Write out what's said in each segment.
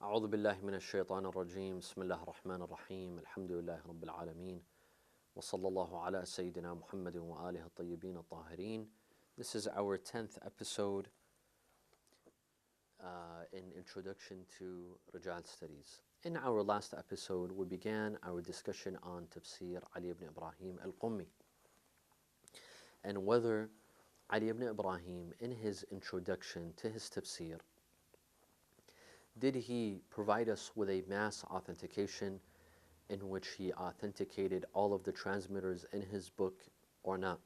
أعوذ بالله من الشيطان الرجيم بسم الله الرحمن الرحيم الحمد لله رب العالمين وصلى الله على سيدنا محمد وآله الطيبين الطاهرين. This is our 10th episode in Introduction to Rijal Studies. In our last episode, we began our discussion on Tafsir Ali ibn Ibrahim Al Qumi and whether Ali ibn Ibrahim, in his introduction to his Tafsir, did he provide us with a mass authentication in which he authenticated all of the transmitters in his book or not?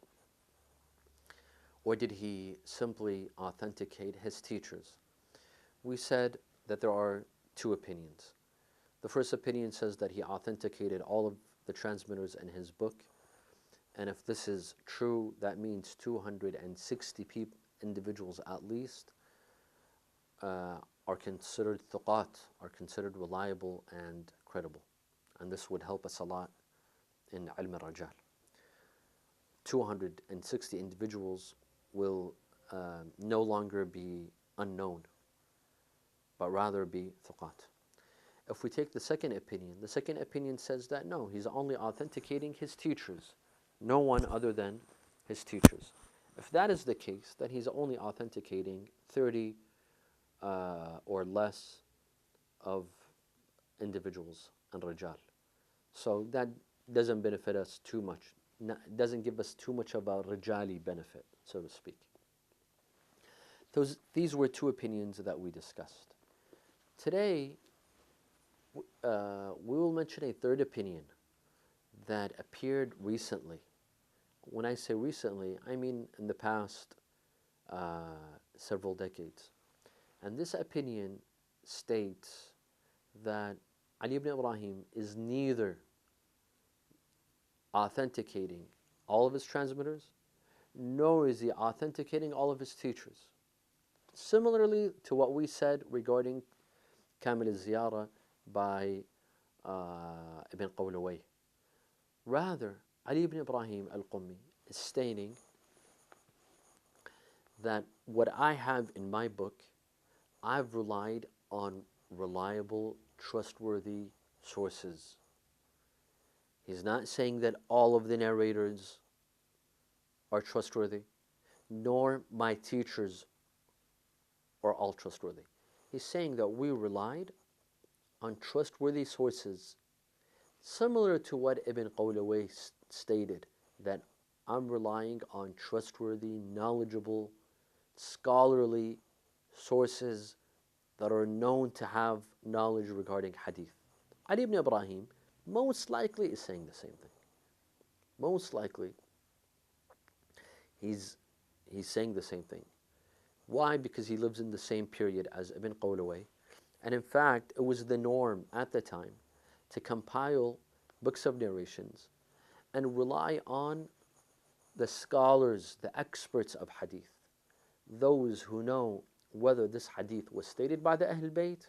Or did he simply authenticate his teachers? We said that there are two opinions. The first opinion says that he authenticated all of the transmitters in his book, and if this is true, that means 260 individuals at least are considered thuqat, are considered reliable and credible. And this would help us a lot in ilm al-Rijal. 260 individuals will no longer be unknown, but rather be thuqat. If we take the second opinion says that no, he's only authenticating his teachers, no one other than his teachers. If that is the case, then he's only authenticating 30 or less of individuals and Rijal. So that doesn't benefit us too much. Doesn't give us too much of a Rijali benefit, so to speak. These were two opinions that we discussed. Today, we will mention a third opinion that appeared recently. When I say recently, I mean in the past several decades. And this opinion states that Ali ibn Ibrahim is neither authenticating all of his transmitters, nor is he authenticating all of his teachers. Similarly to what we said regarding Kamil al-Ziyara by Ibn Qawlaway. Rather, Ali ibn Ibrahim al-Qumi is stating that what I have in my book, I've relied on reliable, trustworthy sources. He's not saying that all of the narrators are trustworthy, nor my teachers are all trustworthy. He's saying that we relied on trustworthy sources, similar to what Ibn Qawlaway stated, that I'm relying on trustworthy, knowledgeable, scholarly sources that are known to have knowledge regarding hadith. Ali ibn Ibrahim most likely is saying the same thing. Most likely he's saying the same thing. Why? Because he lives in the same period as Ibn Qawlaway. And in fact, it was the norm at the time to compile books of narrations and rely on the scholars, the experts of hadith, those who know whether this hadith was stated by the Ahl Bayt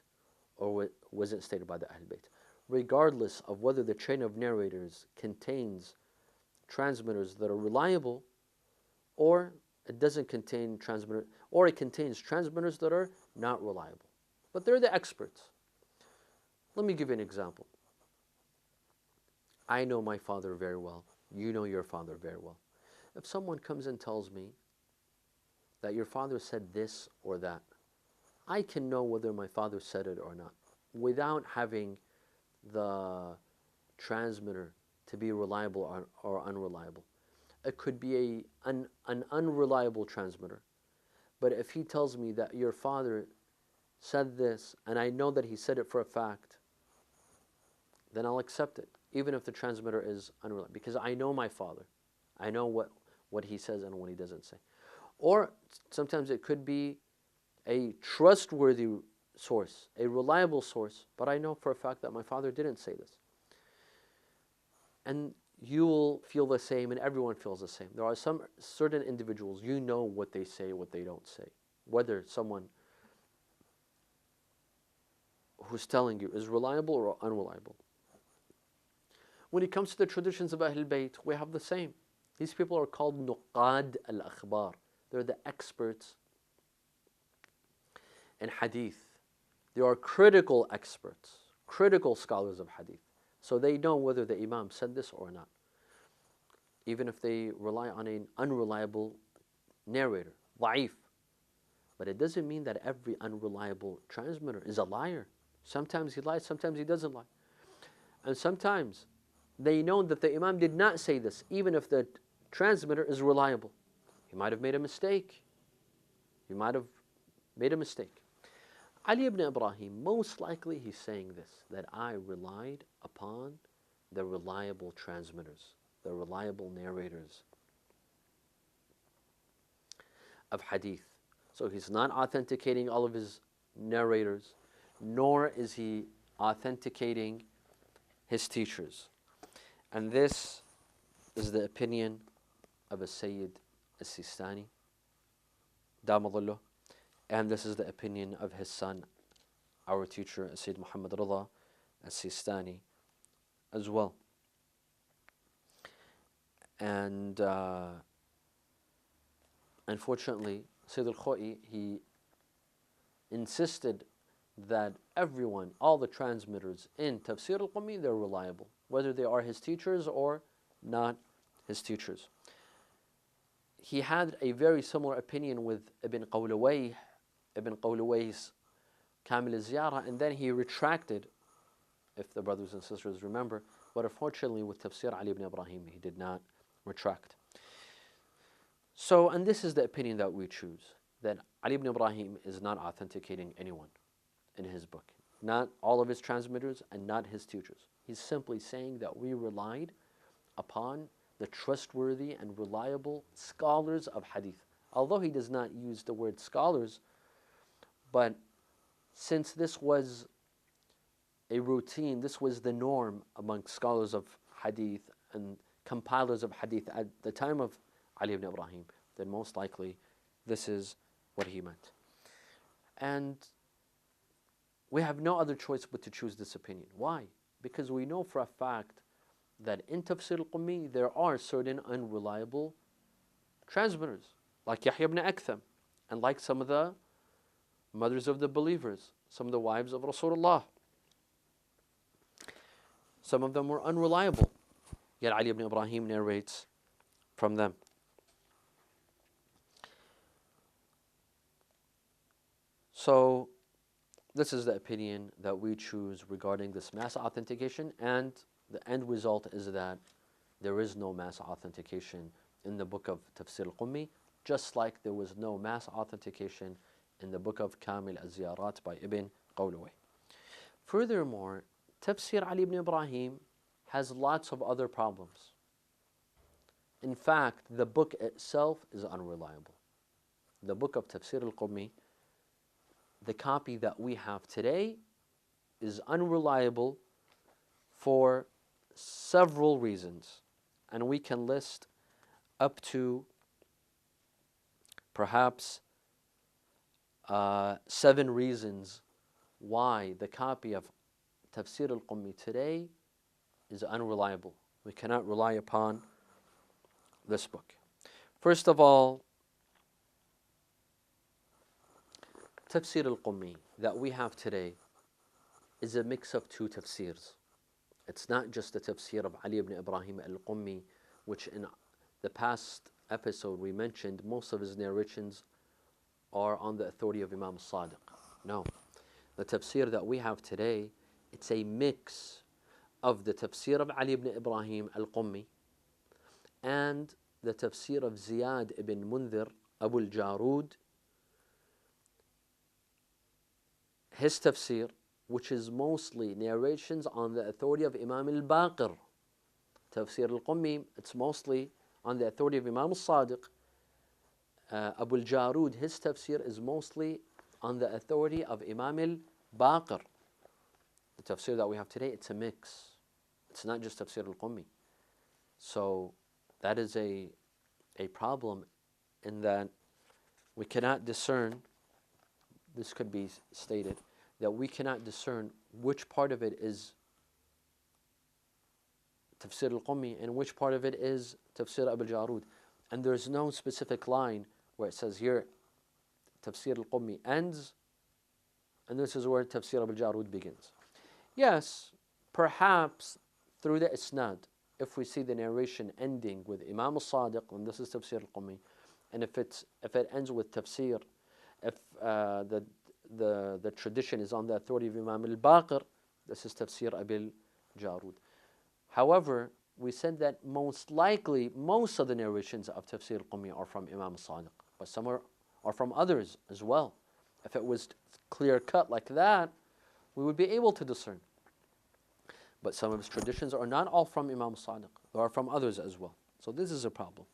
or wasn't stated by the Ahl Bayt, regardless of whether the chain of narrators contains transmitters that are reliable, or it doesn't contain transmitters, or it contains transmitters that are not reliable. But they're the experts. Let me give you an example. I know my father very well. You know your father very well. If someone comes and tells me that your father said this or that, I can know whether my father said it or not without having the transmitter to be reliable or unreliable. It could be an unreliable transmitter, but if he tells me that your father said this and I know that he said it for a fact, then I'll accept it, even if the transmitter is unreliable, because I know my father. I know what he says and what he doesn't say. Or sometimes it could be a trustworthy source, a reliable source, but I know for a fact that my father didn't say this. And you will feel the same, and everyone feels the same. There are some certain individuals, you know what they say, what they don't say. Whether someone who's telling you is reliable or unreliable. When it comes to the traditions of Ahl Bayt, we have the same. These people are called nuqad al-akhbar. They're the experts in hadith. They are critical experts, critical scholars of hadith. So they know whether the Imam said this or not, even if they rely on an unreliable narrator, da'if. But it doesn't mean that every unreliable transmitter is a liar. Sometimes he lies, sometimes he doesn't lie. And sometimes they know that the Imam did not say this, even if the transmitter is reliable. He might have made a mistake. He might have made a mistake. Ali ibn Ibrahim, most likely he's saying this, that I relied upon the reliable transmitters, the reliable narrators of hadith. So he's not authenticating all of his narrators, nor is he authenticating his teachers. And this is the opinion of Sayyid al-Sistani, Damadullah, and this is the opinion of his son, our teacher, Sayyid Muhammad Rida al-Sistani, as well. And unfortunately, Sayyid al-Khoi, he insisted that everyone, all the transmitters in Tafsir al-Qumi, they're reliable, whether they are his teachers or not his teachers. He had a very similar opinion with Ibn Qawlawayh's Kamil al-Ziyara, and then he retracted, if the brothers and sisters remember, but unfortunately with Tafsir Ali ibn Ibrahim, he did not retract. So, and this is the opinion that we choose, that Ali ibn Ibrahim is not authenticating anyone in his book, not all of his transmitters and not his teachers. He's simply saying that we relied upon the trustworthy and reliable scholars of hadith. Although he does not use the word scholars, but since this was a routine, this was the norm among scholars of hadith and compilers of hadith at the time of Ali ibn Ibrahim, then most likely this is what he meant. And we have no other choice but to choose this opinion. Why? Because we know for a fact that in Tafsir al-Qumi there are certain unreliable transmitters, like Yahya ibn Aktham, and like some of the mothers of the believers, some of the wives of Rasulullah. Some of them were unreliable, yet Ali ibn Ibrahim narrates from them. So this is the opinion that we choose regarding this mass authentication, and the end result is that there is no mass authentication in the book of Tafsir al-Qumi, just like there was no mass authentication in the book of Kamil al-Ziyarat by Ibn Qawlaway. Furthermore, Tafsir Ali ibn Ibrahim has lots of other problems. In fact, the book itself is unreliable. The book of Tafsir al-Qumi, the copy that we have today, is unreliable for several reasons, and we can list up to perhaps 7 reasons why the copy of Tafsir al-Qumi today is unreliable. We cannot rely upon this book. First of all, Tafsir al-Qumi that we have today is a mix of 2 tafsirs. It's not just the tafsir of Ali ibn Ibrahim al-Qumi, which in the past episode we mentioned most of his narrations are on the authority of Imam Sadiq. No. The tafsir that we have today, it's a mix of the tafsir of Ali ibn Ibrahim al-Qumi and the tafsir of Ziyad ibn Mundhir, Abu al-Jarud, his tafsir, which is mostly narrations on the authority of Imam al-Baqir. Tafsir al-Qumi, it's mostly on the authority of Imam al-Sadiq. Abu al-Jarud, his tafsir is mostly on the authority of Imam al-Baqir. The tafsir that we have today, it's a mix. It's not just Tafsir al-Qumi. So that is a problem in that we cannot discern, this could be stated, that we cannot discern which part of it is Tafsir al-Qumi and which part of it is Tafsir Abu al-Jarud. And there's no specific line where it says here Tafsir al-Qumi ends And this is where Tafsir al-Jarud begins. Yes, perhaps through the isnad, if we see the narration ending with Imam al-Sadiq, and this is Tafsir al-Qumi, and if it ends with Tafsir, if the tradition is on the authority of Imam al-Baqir, this is Tafsir Abil Jarud. However, we said that most likely most of the narrations of Tafsir al-Qumi are from Imam al-Sadiq, but some are from others as well. If it was clear cut like that, we would be able to discern. But some of his traditions are not all from Imam al-Sadiq, they are from others as well. So this is a problem.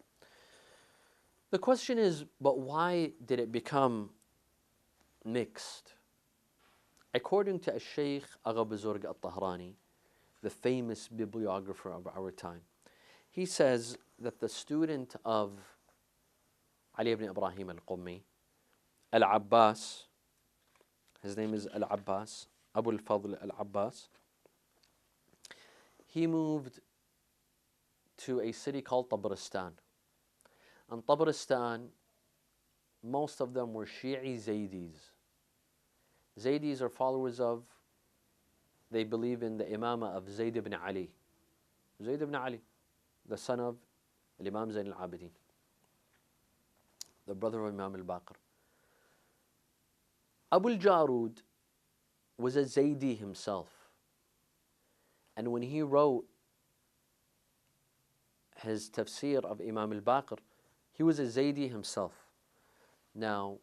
The question is, but why did it become mixed? According to Shaykh Agha Buzurg al-Tahrani, the famous bibliographer of our time, he says that the student of Ali ibn Ibrahim al-Qumi, Al-Abbas, his name is Al-Abbas, Abu al-Fadl al-Abbas, he moved to a city called Tabaristan. And Tabaristan, most of them were Shi'i Zaydis. Zaydis are followers of, they believe in the imamah of Zayd ibn Ali. Zayd ibn Ali, the son of Imam Zayn al-Abidin, the brother of Imam al-Baqir. Abu al-Jarud was a Zaydi himself. And when he wrote his tafsir of Imam al-Baqir, he was a Zaydi himself. Now,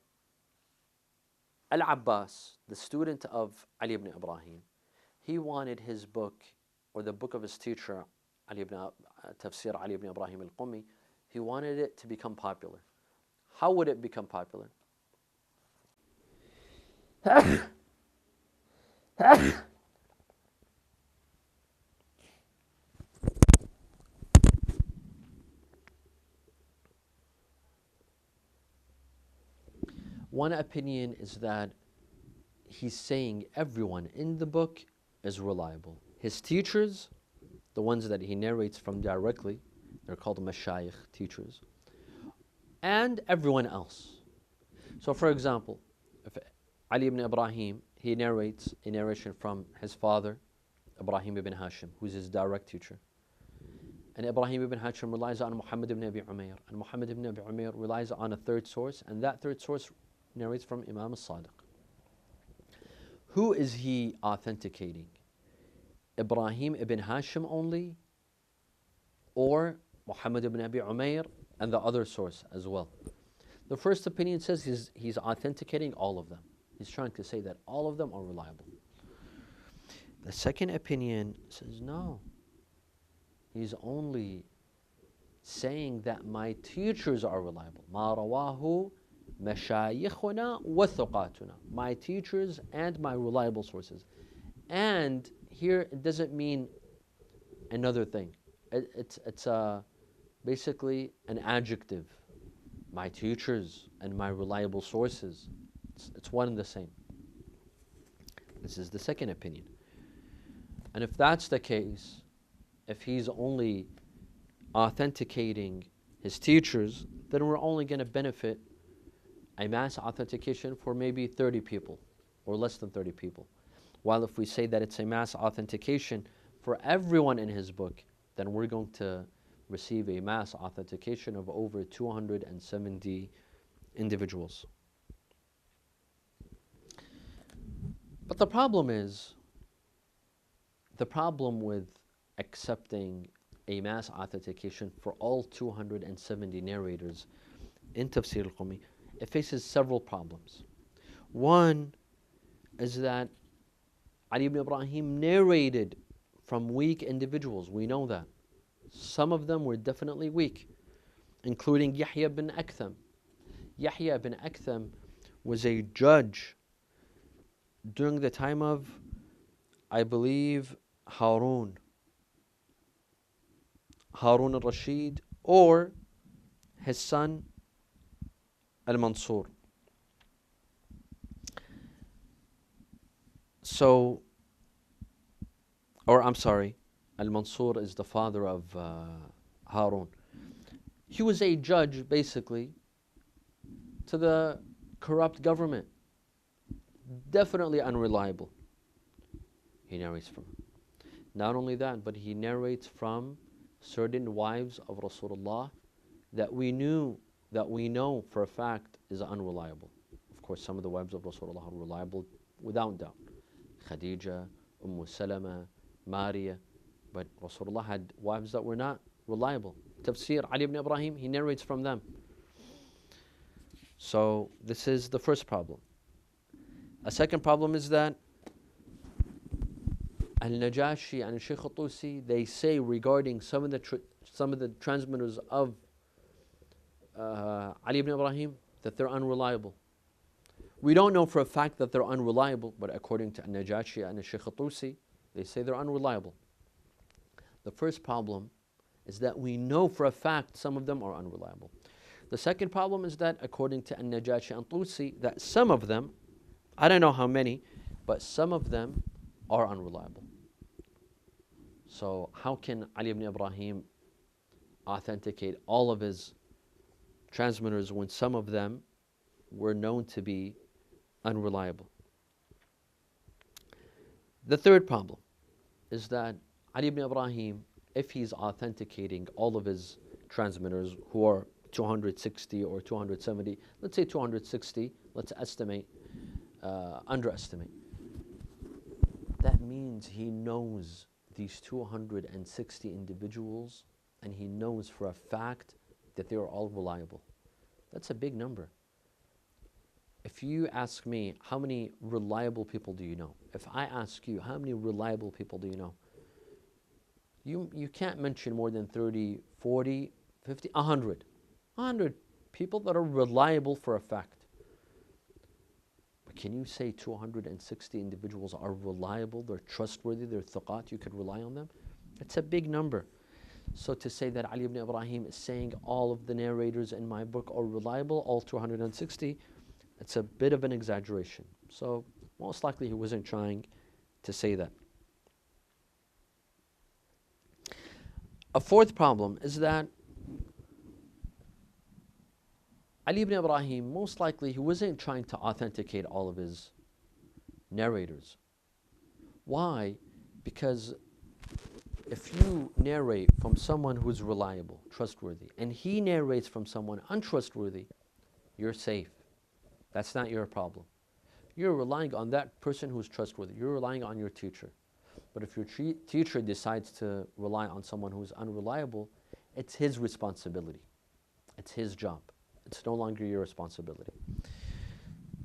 Al-Abbas, the student of Ali ibn Ibrahim, he wanted his book, or the book of his teacher, Tafsir Ali ibn Ibrahim al-Qumi, he wanted it to become popular. How would it become popular? One opinion is that he's saying everyone in the book is reliable. His teachers, the ones that he narrates from directly, they're called mashayikh, teachers, and everyone else. So for example, if Ali ibn Ibrahim, he narrates a narration from his father, Ibrahim ibn Hashim, who's his direct teacher. And Ibrahim ibn Hashim relies on Muhammad ibn Abi Umayr. And Muhammad ibn Abi Umayr relies on a third source, and that third source narrates from Imam al-Sadiq. Who is he authenticating? Ibrahim ibn Hashim only, or Muhammad ibn Abi Umayr and the other source as well? The first opinion says he's authenticating all of them. He's trying to say that all of them are reliable. The second opinion says no. He's only saying that my teachers are reliable. Ma rawahu mashayikhuna wa thuqatuna. My teachers and my reliable sources. And here it doesn't mean another thing. It's basically an adjective. My teachers and my reliable sources. It's one and the same. This is the second opinion. And if that's the case, if he's only authenticating his teachers, then we're only going to benefit a mass authentication for maybe 30 people or less than 30 people. While if we say that it's a mass authentication for everyone in his book, then we're going to receive a mass authentication of over 270 individuals. But the problem with accepting a mass authentication for all 270 narrators in Tafsir al-Qumi, it faces several problems. One is that Ali ibn Ibrahim narrated from weak individuals. We know that. Some of them were definitely weak, including Yahya ibn Aktham. Yahya ibn Aktham was a judge during the time of, I believe, Harun al-Rashid, or his son Al-Mansur. So, or I'm sorry, Al-Mansur is the father of Harun. He was a judge, basically, to the corrupt government. definitely unreliable. He narrates from him. Not only that, but he narrates from certain wives of Rasulullah that we know for a fact is unreliable. Of course, some of the wives of Rasulullah are reliable without doubt. Khadija, Salama, Maria, but Rasulullah had wives that were not reliable. Tafsir, Ali ibn Ibrahim, he narrates from them. So this is the first problem. A second problem is that Al-Najashi and Shaykh al-Tusi, they say regarding some of the transmitters of Ali ibn Ibrahim that they're unreliable. We don't know for a fact that they're unreliable, but according to Al-Najashi and Shaykh al-Tusi, they say they're unreliable. The first problem is that we know for a fact some of them are unreliable. The second problem is that according to Al-Najashi and Tusi, that some of them, I don't know how many, but some of them are unreliable. So how can Ali ibn Ibrahim authenticate all of his transmitters when some of them were known to be unreliable? The third problem is that Ali ibn Ibrahim, if he's authenticating all of his transmitters who are 260 or 270, let's say 260, let's estimate, underestimate. That means he knows these 260 individuals and he knows for a fact that they are all reliable. That's a big number. If you ask me, how many reliable people do you know? If I ask you, how many reliable people do you know? You can't mention more than 30, 40, 50, 100. 100 people that are reliable for a fact. But can you say 260 individuals are reliable, they're trustworthy, they're thuqat, you could rely on them? It's a big number. So to say that Ali ibn Ibrahim is saying all of the narrators in my book are reliable, all 260, it's a bit of an exaggeration. So most likely he wasn't trying to say that. A fourth problem is that Ali ibn Ibrahim, most likely he wasn't trying to authenticate all of his narrators. Why? Because if you narrate from someone who's reliable, trustworthy, and he narrates from someone untrustworthy, you're safe. That's not your problem. You're relying on that person who's trustworthy. You're relying on your teacher. But if your teacher decides to rely on someone who's unreliable, it's his responsibility. It's his job. It's no longer your responsibility.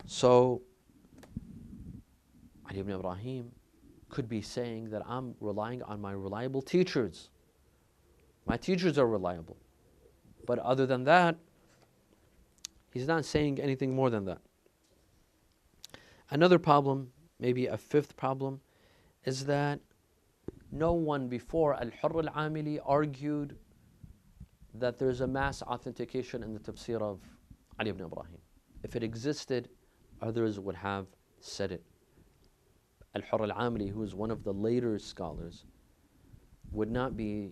So, Ali ibn Ibrahim could be saying that I'm relying on my reliable teachers. My teachers are reliable. But other than that, he's not saying anything more than that. Another problem, maybe a fifth problem, is that no one before Al-Hurr al-Amili argued that there's a mass authentication in the tafsir of Ali ibn Ibrahim. If it existed, others would have said it. Al-Hurr al-Amili, who is one of the later scholars, would not be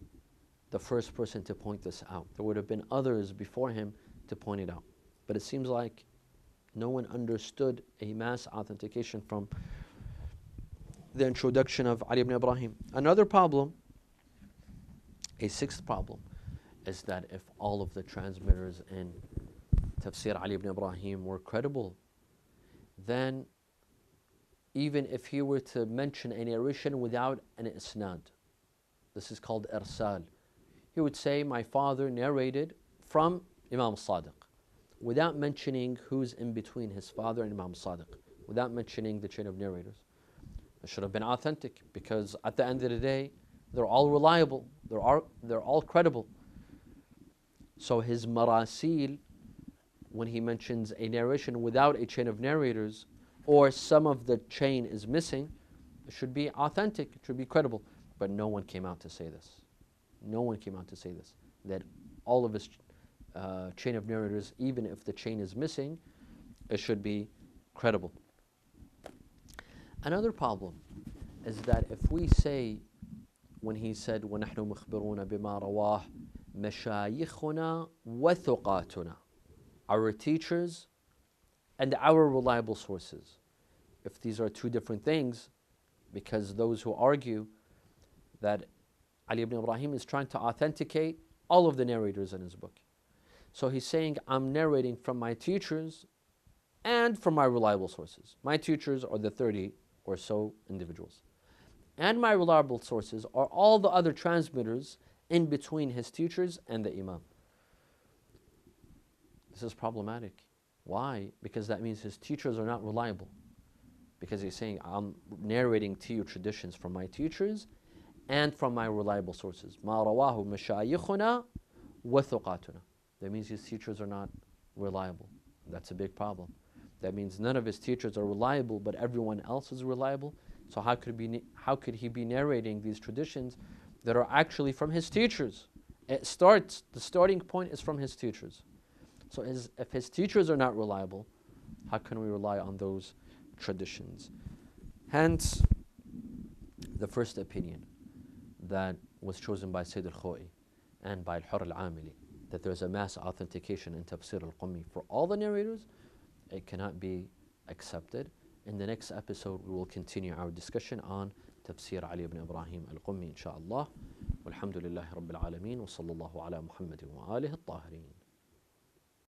the first person to point this out. There would have been others before him to point it out. But it seems like no one understood a mass authentication from the introduction of Ali ibn Ibrahim. Another problem, a sixth problem, is that if all of the transmitters in Tafsir Ali ibn Ibrahim were credible, then even if he were to mention a narration without an isnad, this is called irsal, he would say, my father narrated from Imam Sadiq, without mentioning who's in between his father and Imam Sadiq, without mentioning the chain of narrators. It should have been authentic, because at the end of the day, they're all reliable, they're all credible. So his marasil, when he mentions a narration without a chain of narrators, or some of the chain is missing, it should be authentic, it should be credible. But no one came out to say this. No one came out to say this, that all of his chain of narrators, even if the chain is missing, it should be credible. Another problem is that if we say, when he said, وَنَحْنُ مُخْبِرُونَ بِمَا رَوَاهُ مَشَايِخُنَا وَثُقَاتُنَا, our teachers and our reliable sources. if these are two different things, because those who argue that Ali ibn Ibrahim is trying to authenticate all of the narrators in his book. So he's saying, I'm narrating from my teachers and from my reliable sources. My teachers are the 30 or so individuals. And my reliable sources are all the other transmitters in between his teachers and the Imam. This is problematic. Why? Because that means his teachers are not reliable. Because he's saying, I'm narrating to you traditions from my teachers and from my reliable sources. مَا رَوَاهُ مَشَايِخُنَا وَثُقَاتُنَا. That means his teachers are not reliable. That's a big problem. That means none of his teachers are reliable, but everyone else is reliable. So how could he be narrating these traditions that are actually from his teachers? The starting point is from his teachers. So if his teachers are not reliable, how can we rely on those traditions? Hence, the first opinion that was chosen by Sayyid al-Khoi and by Al-Hur al-Amili, that there's a mass authentication in Tafsir al-Qumi for all the narrators, it cannot be accepted. In the next episode, we will continue our discussion on Tafsir Ali ibn Ibrahim al-Qumi, inshaAllah. Walhamdulillahi Rabbil Alameen, wa sallallahu ala Muhammadin wa alihi al-Tahirin.